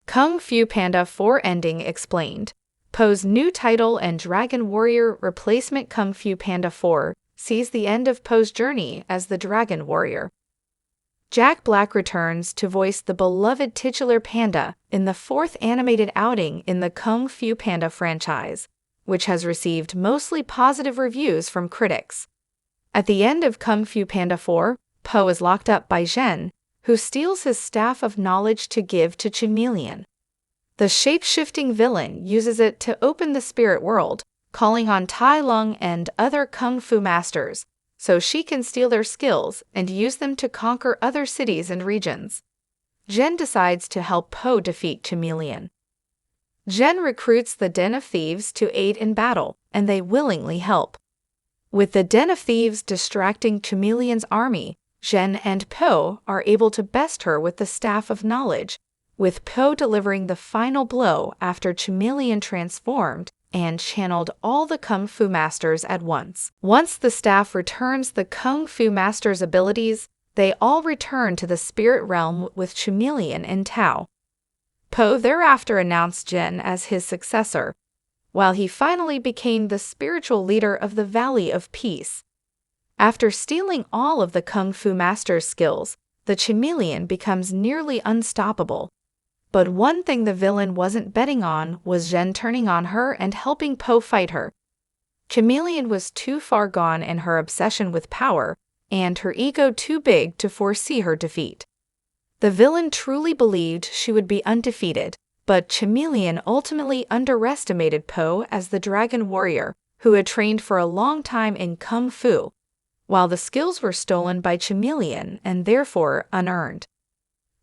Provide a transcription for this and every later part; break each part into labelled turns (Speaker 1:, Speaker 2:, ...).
Speaker 1: Kung Fu Panda 4 ending explained. Poe's new title and Dragon Warrior replacement. Kung Fu Panda 4 sees the end of Poe's journey as the Dragon Warrior. Jack Black returns to voice the beloved titular Panda in the fourth animated outing in the Kung Fu Panda franchise, which has received mostly positive reviews from critics. At the end of Kung Fu Panda 4, Poe is locked up by Zhen, who steals his staff of knowledge to give to Chameleon. The shape-shifting villain uses it to open the spirit world, calling on Tai Lung and other kung fu masters, so she can steal their skills and use them to conquer other cities and regions. Zhen decides to help Poe defeat Chameleon. Zhen recruits the Den of Thieves to aid in battle, and they willingly help. With the Den of Thieves distracting Chameleon's army, Zhen and Poe are able to best her with the Staff of Knowledge, with Poe delivering the final blow after Chameleon transformed and channeled all the Kung Fu Masters at once. Once the staff returns the Kung Fu Masters' abilities, they all return to the spirit realm with Chameleon and Tao. Poe thereafter announced Zhen as his successor, while he finally became the spiritual leader of the Valley of Peace. After stealing all of the Kung Fu Master's skills, the Chameleon becomes nearly unstoppable. But one thing the villain wasn't betting on was Zhen turning on her and helping Poe fight her. Chameleon was too far gone in her obsession with power, and her ego too big to foresee her defeat. The villain truly believed she would be undefeated, but Chameleon ultimately underestimated Poe as the Dragon Warrior, who had trained for a long time in Kung Fu, while the skills were stolen by Chameleon and therefore unearned.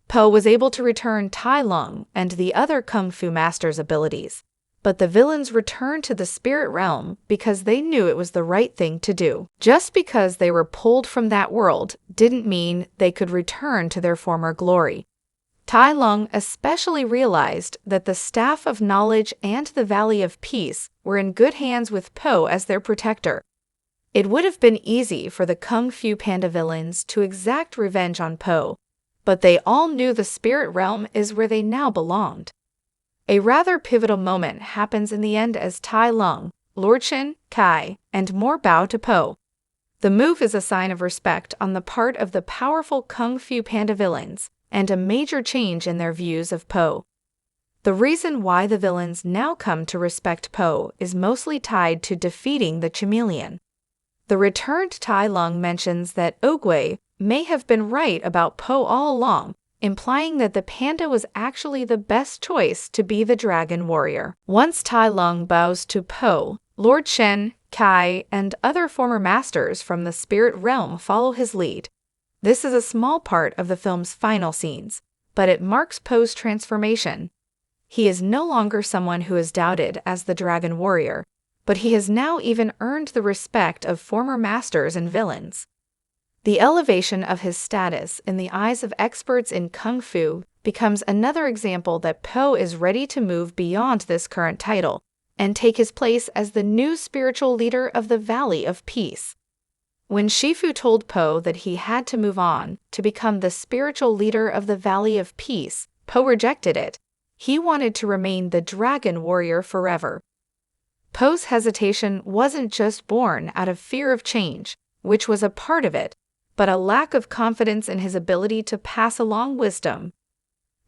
Speaker 1: Poe was able to return Tai Lung and the other Kung Fu Masters' abilities, but the villains returned to the spirit realm because they knew it was the right thing to do. Just because they were pulled from that world didn't mean they could return to their former glory. Tai Lung especially realized that the Staff of Knowledge and the Valley of Peace were in good hands with Poe as their protector. It would have been easy for the Kung Fu Panda villains to exact revenge on Poe, but they all knew the spirit realm is where they now belonged. A rather pivotal moment happens in the end as Tai Lung, Lord Shen, Kai, and more bow to Poe. The move is a sign of respect on the part of the powerful Kung Fu Panda villains, and a major change in their views of Poe. The reason why the villains now come to respect Poe is mostly tied to defeating the Chameleon. The returned Tai Lung mentions that Ogway may have been right about Poe all along, implying that the panda was actually the best choice to be the Dragon Warrior. Once Tai Lung bows to Poe, Lord Shen, Kai, and other former masters from the spirit realm follow his lead. This is a small part of the film's final scenes, but it marks Poe's transformation. He is no longer someone who is doubted as the Dragon Warrior, but he has now even earned the respect of former masters and villains. The elevation of his status in the eyes of experts in Kung Fu becomes another example that Poe is ready to move beyond this current title and take his place as the new spiritual leader of the Valley of Peace. When Shifu told Poe that he had to move on to become the spiritual leader of the Valley of Peace, Poe rejected it. He wanted to remain the Dragon Warrior forever. Poe's hesitation wasn't just born out of fear of change, which was a part of it, but a lack of confidence in his ability to pass along wisdom.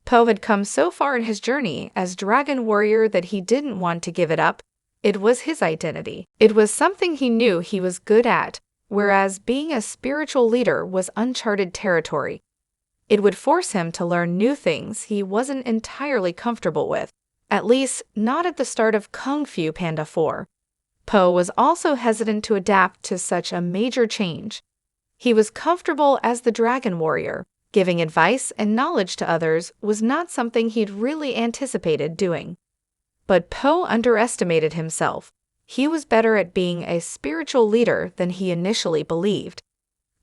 Speaker 1: Poe had come so far in his journey as Dragon Warrior that he didn't want to give it up. It was his identity. It was something he knew he was good at, whereas being a spiritual leader was uncharted territory. It would force him to learn new things he wasn't entirely comfortable with, at least not at the start of Kung Fu Panda 4. Poe was also hesitant to adapt to such a major change. He was comfortable as the Dragon Warrior. Giving advice and knowledge to others was not something he'd really anticipated doing. But Poe underestimated himself. He was better at being a spiritual leader than he initially believed.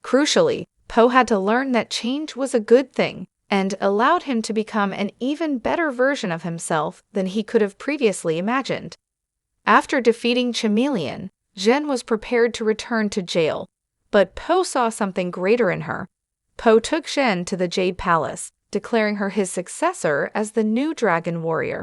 Speaker 1: Crucially, Poe had to learn that change was a good thing and allowed him to become an even better version of himself than he could have previously imagined. After defeating Chameleon, Zhen was prepared to return to jail, but Poe saw something greater in her. Poe took Zhen to the Jade Palace, declaring her his successor as the new Dragon Warrior.